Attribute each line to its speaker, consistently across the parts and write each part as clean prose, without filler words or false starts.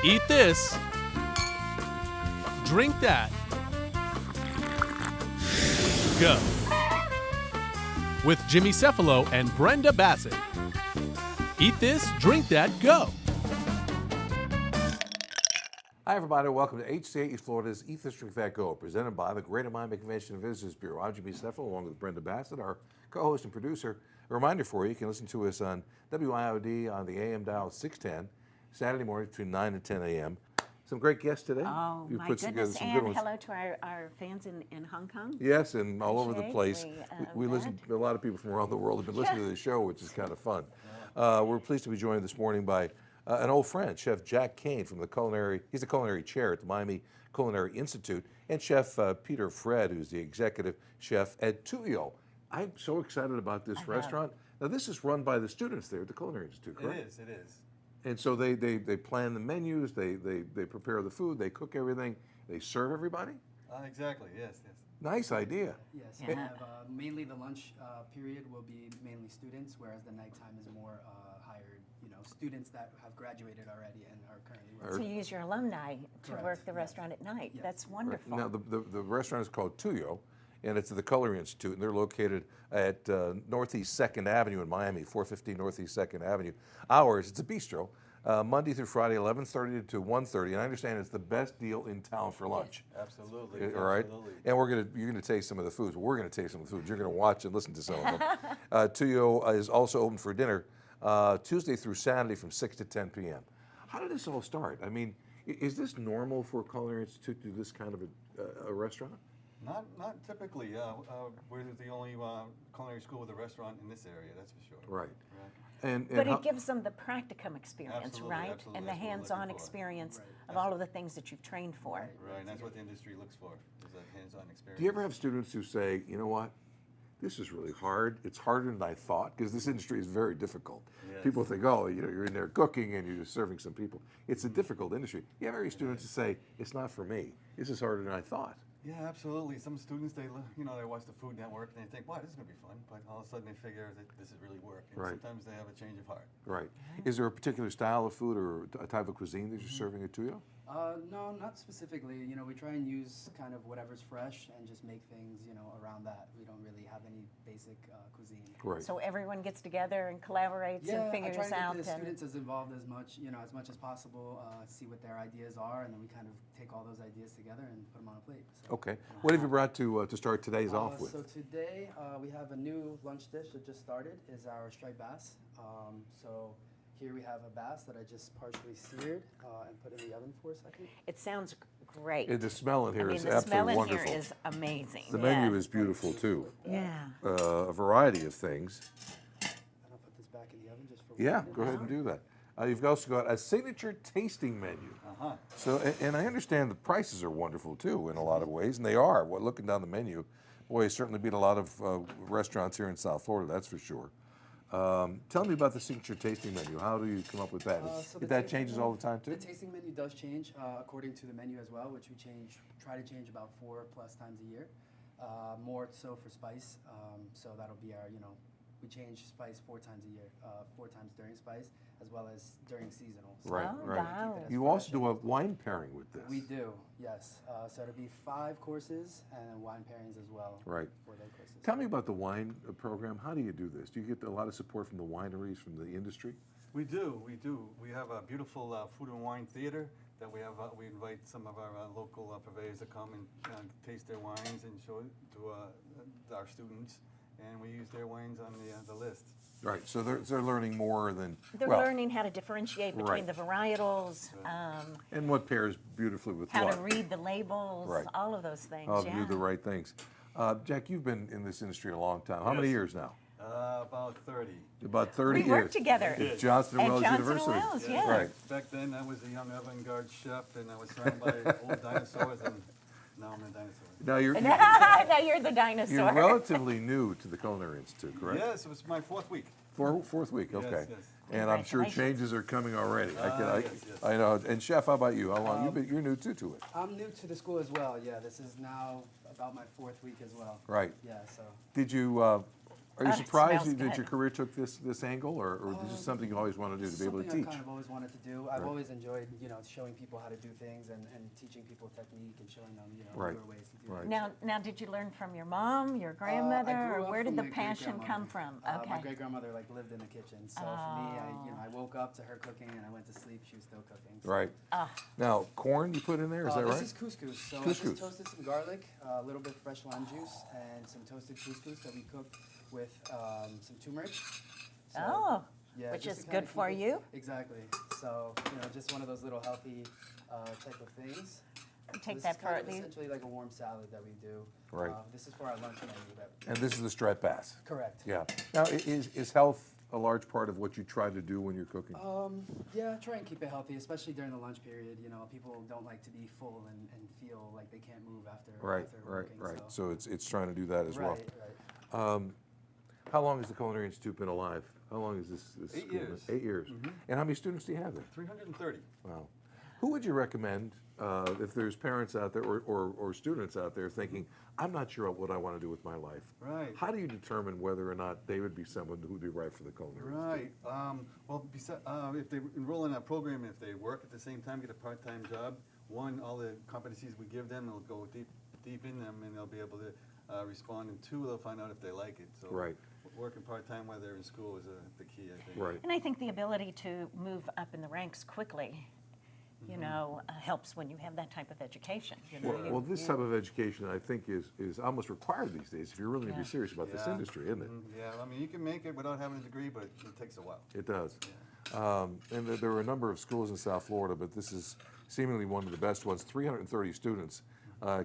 Speaker 1: Eat this. Drink that. Go. With Jimmy Cephalo and Brenda Bassett. Eat this, drink that, go.
Speaker 2: Hi, everybody. Welcome to HCA East Florida's Eat This, Drink That, Go, presented by the Greater Miami Convention and Visitors Bureau. I'm Jimmy Cephalo, along with Brenda Bassett, our co-host and producer. A reminder for you, you can listen to us on WIOD on the AM dial 610, Saturday morning between 9 and 10 a.m. Some great guests today.
Speaker 3: Oh,
Speaker 2: You've
Speaker 3: my
Speaker 2: put together
Speaker 3: goodness.
Speaker 2: some
Speaker 3: And
Speaker 2: good ones.
Speaker 3: hello to our fans in Hong Kong.
Speaker 2: Yes, and all over the place.
Speaker 3: Appreciate
Speaker 2: We listen to a lot of people from around the world have been listening to the show, which is kind of fun. We're pleased to be joined this morning by an old friend, Chef Jack Kane from he's the culinary chair at the Miami Culinary Institute, and Chef Peter Fred, who's the executive chef at Tuyo. I'm so excited about this restaurant. Now, this is run by the students there at the Culinary Institute, correct?
Speaker 4: It is.
Speaker 2: And so they plan the menus, they prepare the food, they cook everything, they serve everybody?
Speaker 4: Exactly, yes.
Speaker 2: Nice idea.
Speaker 5: Yes,
Speaker 3: Yeah.
Speaker 5: we have mainly the lunch period will be mainly students, whereas the nighttime is more hired, students that have graduated already and are currently
Speaker 3: So
Speaker 5: working.
Speaker 3: you use your alumni to
Speaker 5: Correct,
Speaker 3: work the
Speaker 5: yes.
Speaker 3: restaurant at night.
Speaker 5: Yes.
Speaker 3: That's wonderful.
Speaker 2: Now, the restaurant is called Tuyo, and it's at the Culinary Institute, and they're located at Northeast 2nd Avenue in Miami, 415 Northeast 2nd Avenue. Ours, it's a bistro, Monday through Friday, 11:30 to 1:30, and I understand it's the best deal in town for lunch.
Speaker 4: Absolutely.
Speaker 2: All right,
Speaker 4: Absolutely.
Speaker 2: and you're gonna taste some of the foods. Well, we're gonna taste some of the foods. You're gonna watch and listen to some of them. Tuyo is also open for dinner Tuesday through Saturday from 6 to 10 p.m. How did this all start? I mean, is this normal for a Culinary Institute to do this kind of a restaurant?
Speaker 4: Not typically. We're the only culinary school with a restaurant in this area, that's for sure.
Speaker 2: Right. And
Speaker 3: But
Speaker 2: how-
Speaker 3: it gives them the practicum experience,
Speaker 4: Absolutely,
Speaker 3: right?
Speaker 4: absolutely.
Speaker 3: And the
Speaker 4: That's what we're
Speaker 3: hands-on
Speaker 4: looking for.
Speaker 3: experience
Speaker 5: Right.
Speaker 3: of all of the things that you've trained for.
Speaker 4: Right, and that's what the industry looks for, is a hands-on experience.
Speaker 2: do you ever have students who say, you know what, this is really hard. It's harder than I thought, because this industry is very difficult.
Speaker 4: Yes.
Speaker 2: People think, oh, you're in there cooking and you're just serving some people. It's a difficult industry. You have any students who say, it's not for me. This is harder than I thought.
Speaker 4: Yeah, absolutely. Some students, they watch the Food Network and they think, wow, this is going to be fun. But all of a sudden they figure that this is really work. And
Speaker 2: Right.
Speaker 4: sometimes they have a change of heart.
Speaker 2: Right. Is there a particular style of food or a type of cuisine that you're serving at Tuyo?
Speaker 5: No, not specifically. We try and use kind of whatever's fresh and just make things, around that. We don't really have any basic cuisine.
Speaker 2: Right.
Speaker 3: So everyone gets together and collaborates and
Speaker 5: I
Speaker 3: figures
Speaker 5: try
Speaker 3: out.
Speaker 5: to get the
Speaker 3: And
Speaker 5: students as involved as much as possible, see what their ideas are, and then we kind of take all those ideas together and put them on a plate. So.
Speaker 2: Okay. What have you brought to start today's off with?
Speaker 5: So today we have a new lunch dish that just started, is our striped bass. So here we have a bass that I just partially seared and put in the oven for a second.
Speaker 3: it sounds great.
Speaker 2: The smell in here is
Speaker 3: the smell
Speaker 2: absolutely
Speaker 3: in
Speaker 2: wonderful.
Speaker 3: here is amazing.
Speaker 2: The
Speaker 3: yeah.
Speaker 2: menu is beautiful too.
Speaker 3: Yeah.
Speaker 2: A variety of things.
Speaker 5: And I'll put this back in the oven just for 1
Speaker 2: Yeah,
Speaker 5: minute.
Speaker 2: go ahead and do that. You've also got a signature tasting menu.
Speaker 4: Uh-huh.
Speaker 2: So, and I understand the prices are wonderful too in a lot of ways, and they are. Well, looking down the menu, boy, you certainly beat a lot of restaurants here in South Florida, that's for sure. Tell me about the signature tasting menu. How do you come up with that?
Speaker 5: So the
Speaker 2: that
Speaker 5: tasting
Speaker 2: changes
Speaker 5: menu-
Speaker 2: all the time too?
Speaker 5: The tasting menu does change according to the menu as well, which we try to change about 4+ times a year. More so for spice, so that'll be our, we change spice 4 times a year, 4 times during spice, as well as during seasonal. So
Speaker 2: Right,
Speaker 3: Oh,
Speaker 2: right.
Speaker 3: wow.
Speaker 5: keep it as
Speaker 2: You
Speaker 5: fresh
Speaker 2: also do a
Speaker 5: and-
Speaker 2: wine pairing with this.
Speaker 5: We do, yes. So it'll be 5 courses and then wine pairings as well.
Speaker 2: Right.
Speaker 5: For those courses.
Speaker 2: Tell me about the wine program. How do you do this? Do you get a lot of support from the wineries, from the industry?
Speaker 4: We do. We have a beautiful food and wine theater that we have. We invite some of our local purveyors to come and taste their wines and show it to our students. And we use their wines on the list.
Speaker 2: Right, so they're learning more than,
Speaker 3: They're
Speaker 2: well,
Speaker 3: learning how to differentiate between
Speaker 2: Right.
Speaker 3: the varietals,
Speaker 2: and what pairs beautifully with
Speaker 3: how
Speaker 2: what.
Speaker 3: to read the labels,
Speaker 2: Right.
Speaker 3: all of those things.
Speaker 2: How to
Speaker 3: yeah.
Speaker 2: do the right things. Jack, you've been in this industry a long time. How many
Speaker 4: Yes.
Speaker 2: years now?
Speaker 4: About 30.
Speaker 2: About 30
Speaker 3: We
Speaker 2: years.
Speaker 3: worked together.
Speaker 2: At Johnson
Speaker 3: At
Speaker 2: Wells
Speaker 3: Johnson
Speaker 2: University.
Speaker 3: Wells, yeah.
Speaker 2: Right.
Speaker 4: Back then, I was a young avant-garde chef, and I was surrounded by old dinosaurs, and now I'm a dinosaur.
Speaker 2: Now you're
Speaker 3: Now you're the dinosaur.
Speaker 2: you're relatively new to the Culinary Institute, correct?
Speaker 4: Yes, it was my 4th week.
Speaker 2: Fourth week, okay.
Speaker 4: yes.
Speaker 2: And I'm sure
Speaker 3: Congratulations.
Speaker 2: changes are coming already.
Speaker 4: Yes.
Speaker 2: I know. And Chef, how about you? How long? You're new too to it.
Speaker 5: I'm new to the school as well. Yeah, this is now about my 4th week as well.
Speaker 2: Right.
Speaker 5: Yeah, so.
Speaker 2: Did you Are you
Speaker 3: it
Speaker 2: surprised
Speaker 3: smells
Speaker 2: that your
Speaker 3: good.
Speaker 2: career took this angle, or is this something you always wanted to do, to be able to
Speaker 5: Something
Speaker 2: teach?
Speaker 5: I kind of always wanted to do. I've
Speaker 2: Right.
Speaker 5: always enjoyed, showing people how to do things and teaching people technique and showing them,
Speaker 2: Right.
Speaker 5: newer ways to do
Speaker 2: Right.
Speaker 5: things.
Speaker 3: Now, did you learn from your mom, your
Speaker 5: I
Speaker 3: grandmother,
Speaker 5: grew
Speaker 3: or
Speaker 5: up
Speaker 3: where did
Speaker 5: from
Speaker 3: the
Speaker 5: my
Speaker 3: passion come from?
Speaker 5: great-grandmother. My
Speaker 3: Okay.
Speaker 5: great-grandmother lived in the kitchen, so for me, I woke up to her cooking and I went to sleep. She was still cooking. So.
Speaker 2: Right. Now, corn you put in there, is that right?
Speaker 5: This is couscous. So I
Speaker 2: Couscous.
Speaker 5: just toasted some garlic, a little bit of fresh lime juice, and some toasted couscous that we cooked with some turmeric. So,
Speaker 3: Oh,
Speaker 5: yeah,
Speaker 3: which
Speaker 5: just
Speaker 3: is
Speaker 5: to kinda
Speaker 3: good for
Speaker 5: keep it-
Speaker 3: you.
Speaker 5: Exactly. So, just one of those little healthy type of things.
Speaker 3: Take
Speaker 5: This
Speaker 3: that
Speaker 5: is kind of
Speaker 3: for the.
Speaker 5: essentially like a warm salad that we do.
Speaker 2: Right.
Speaker 5: This is for our lunch menu.
Speaker 2: And this is the striped bass.
Speaker 5: Correct.
Speaker 2: Yeah. Now, is health a large part of what you try to do when you're cooking?
Speaker 5: Yeah, try and keep it healthy, especially during the lunch period. People don't like to be full and feel like they can't move after
Speaker 2: Right,
Speaker 5: after
Speaker 2: right,
Speaker 5: working,
Speaker 2: right.
Speaker 5: So.
Speaker 2: So it's trying to do that as well.
Speaker 5: Right.
Speaker 2: How long has the Culinary Institute been alive? How long is this?
Speaker 4: 8
Speaker 2: school
Speaker 4: years.
Speaker 2: been? 8 years. And how many students do you have there?
Speaker 4: 330.
Speaker 2: Wow. Who would you recommend if there's parents out there or students out there thinking, I'm not sure what I want to do with my life?
Speaker 4: Right.
Speaker 2: How do you determine whether or not they would be someone who would be right for the Culinary Institute?
Speaker 4: Right. Well, if they enroll in our program, if they work at the same time, get a part-time job, one, all the competencies we give them will go deep in them, and they'll be able to respond. And two, they'll find out if they like it. So
Speaker 2: Right.
Speaker 4: working part-time while they're in school is the key, I think.
Speaker 2: Right.
Speaker 3: And I think the ability to move up in the ranks quickly, helps when you have that type of education.
Speaker 2: Well, this type of education, I think, is almost required these days if you're really going to be serious about this
Speaker 4: Yeah.
Speaker 2: industry, isn't it?
Speaker 4: Yeah, I mean, you can make it without having a degree, but it takes a while.
Speaker 2: It does. And there are a number of schools in South Florida, but this is seemingly one of the best ones. 330 students,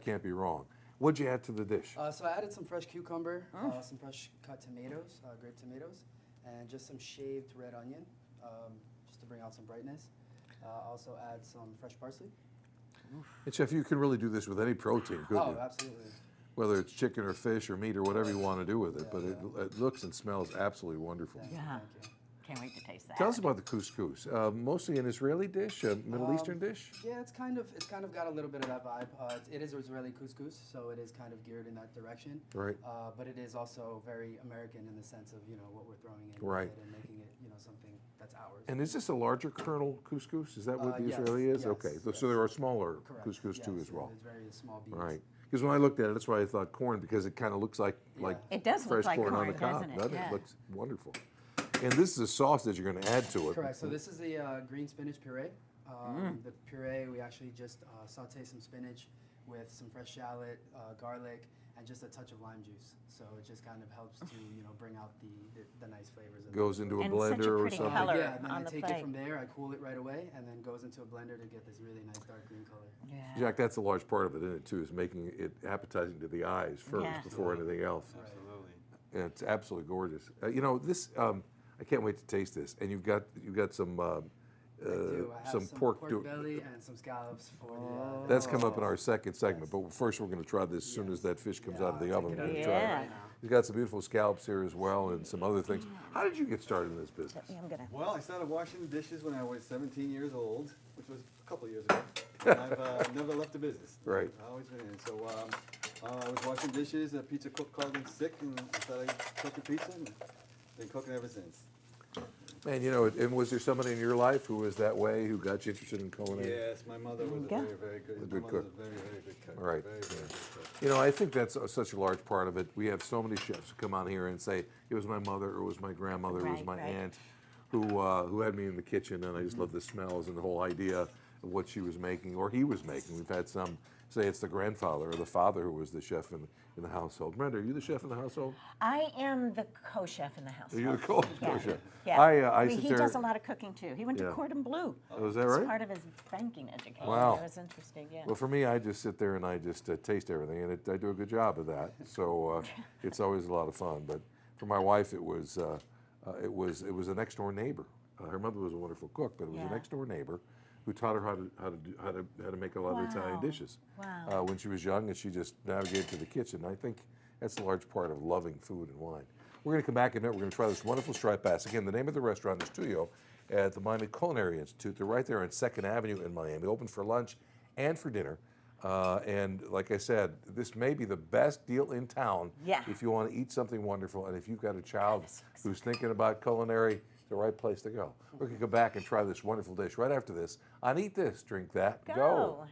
Speaker 2: can't be wrong. What'd you add to the dish?
Speaker 5: So I added some fresh cucumber, some fresh cut tomatoes, grape tomatoes, and just some shaved red onion, just to bring out some brightness. Also add some fresh parsley.
Speaker 2: And Chef, you can really do this with any protein, couldn't
Speaker 5: Oh,
Speaker 2: you?
Speaker 5: absolutely.
Speaker 2: Whether it's chicken or fish or meat or whatever you want to do with it, but it looks and smells absolutely wonderful.
Speaker 3: Yeah.
Speaker 5: Thank you.
Speaker 3: Can't wait to taste that.
Speaker 2: Tell us about the couscous. Mostly an Israeli dish, a Middle Eastern dish?
Speaker 5: Yeah, it's kind of got a little bit of that vibe. It is Israeli couscous, so it is kind of geared in that direction.
Speaker 2: Right.
Speaker 5: But it is also very American in the sense of what we're throwing in
Speaker 2: Right.
Speaker 5: with it and making it something that's ours.
Speaker 2: And is this a larger kernel couscous? Is that what the
Speaker 5: Yes,
Speaker 2: Israeli is?
Speaker 5: yes,
Speaker 2: Okay, so
Speaker 5: yes.
Speaker 2: there are smaller
Speaker 5: Correct.
Speaker 2: couscous too
Speaker 5: Yes,
Speaker 2: as well.
Speaker 5: There's very small beans.
Speaker 2: Right. Because when I looked at it, that's why I thought corn, because it kind of looks like
Speaker 3: It does look
Speaker 2: fresh
Speaker 3: like
Speaker 2: corn on the
Speaker 3: corn,
Speaker 2: cob.
Speaker 3: doesn't it?
Speaker 2: doesn't
Speaker 3: Yeah.
Speaker 2: It looks wonderful. And this is a sauce that you're going to add to it.
Speaker 5: Correct. So this is the green spinach puree. The puree, we actually just saute some spinach with some fresh shallot, garlic, and just a touch of lime juice. So it just kind of helps to bring out the nice flavors. Of
Speaker 2: Goes into a
Speaker 3: And such a
Speaker 2: blender or
Speaker 3: pretty
Speaker 2: something.
Speaker 3: color.
Speaker 5: yeah, and then
Speaker 3: on
Speaker 5: I
Speaker 3: the
Speaker 5: take
Speaker 3: plate.
Speaker 5: it from there. I cool it right away, and then goes into a blender to get this really nice dark green color.
Speaker 3: Yeah.
Speaker 2: Jack, that's a large part of it, isn't it, too, is making it appetizing to the eyes first
Speaker 3: Yeah.
Speaker 2: before anything else.
Speaker 4: Absolutely.
Speaker 2: And it's absolutely gorgeous. This, I can't wait to taste this. And you've got some
Speaker 5: I do. I have
Speaker 2: some pork.
Speaker 5: belly and some scallops for the.
Speaker 2: That's come up in our second segment, but first we're going to try this as soon as that fish comes out of the oven. We're going to try
Speaker 3: Yeah.
Speaker 2: it. You've got some beautiful scallops here as well and some other things. How did you get started in this business?
Speaker 3: Yeah, I'm gonna.
Speaker 4: Well, I started washing dishes when I was 17 years old, which was a couple of years ago. And I've never left the business.
Speaker 2: Right.
Speaker 4: I've always been in. So I was washing dishes. A pizza cook called in sick, and I started cooking pizza, and been cooking ever since.
Speaker 2: Man, and was there somebody in your life who was that way, who got you interested in culinary?
Speaker 4: Yes, my mother was a
Speaker 3: Okay.
Speaker 4: very, very good.
Speaker 2: A good
Speaker 4: my mother was
Speaker 2: cook.
Speaker 4: a very, very good cook.
Speaker 2: Right,
Speaker 4: Very, very
Speaker 2: yeah.
Speaker 4: good cook.
Speaker 2: I think that's such a large part of it. We have so many chefs who come out here and say, it was my mother, or it was my grandmother, or it was
Speaker 3: Right,
Speaker 2: my
Speaker 3: right.
Speaker 2: aunt who had me in the kitchen, and I just love the smells and the whole idea of what she was making, or he was making. We've had some say it's the grandfather or the father who was the chef in the household. Brenda, are you the chef in the household?
Speaker 3: I am the co-chef in the house.
Speaker 2: Are you the co-chef?
Speaker 3: Yeah.
Speaker 2: I sit
Speaker 3: He
Speaker 2: there.
Speaker 3: does a lot of cooking too. He went
Speaker 2: Yeah.
Speaker 3: to Cordon Bleu.
Speaker 2: Oh, is that
Speaker 3: It's
Speaker 2: right?
Speaker 3: part of his banking education.
Speaker 2: Wow.
Speaker 3: That was interesting. Yeah.
Speaker 2: Well, for me, I just sit there and I just taste everything, and I do a good job of that. So it's always a lot of fun. But for my wife, it was a next door neighbor. Her mother was a wonderful cook, but it was a
Speaker 3: Yeah.
Speaker 2: next door neighbor who taught her how to make a lot of Italian
Speaker 3: Wow.
Speaker 2: dishes
Speaker 3: Wow.
Speaker 2: when she was young, and she just navigated to the kitchen. I think that's a large part of loving food and wine. We're going to come back in a minute. We're going to try this wonderful striped bass. Again, the name of the restaurant is Tuyo at the Miami Culinary Institute. They're right there on 2nd Avenue in Miami, open for lunch and for dinner. And like I said, this may be the best deal in town
Speaker 3: Yeah.
Speaker 2: if you want to eat something wonderful. And if you've got a child
Speaker 3: so
Speaker 2: who's thinking about culinary, the right place to go. We're going to go back and try this wonderful dish right after this on Eat This, Drink That,
Speaker 3: Go.